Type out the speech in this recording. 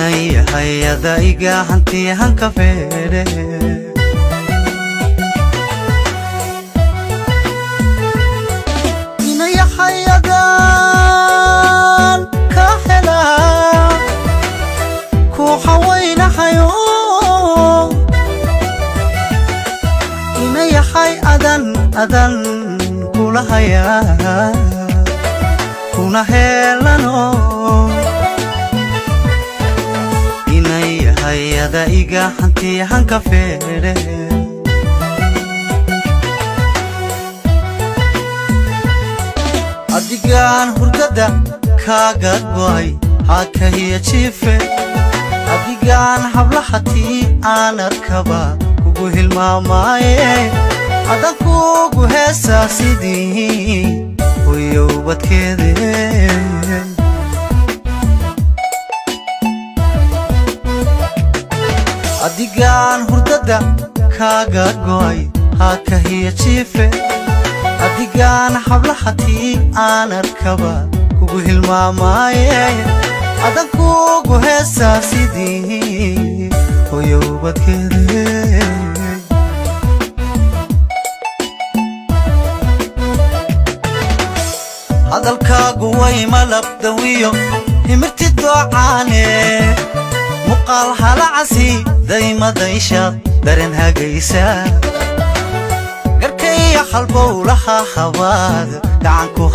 inay hayada iga hanti hanka fere inay hayadan ka hela ku hawayna hayo inay adan kula haya kuna helano hayada iga hanti hanka fere adigan hurdada kaga goy haka hiya chife adigan hablahati aanadkaba kugu hilmaamaye adan kugu heesa sidii hoyo badkeede adigan hurdada kaga goy haka hiya chife adigan hablahati aanadkaba kugu hilmaamaye adan kugu heesa sidii hoyo badkeede hadalkaagu way malabdawiyo himirti docaane muqal halacasi dayma daysha daran hagaysa garkay halbow laha hawaad gacanku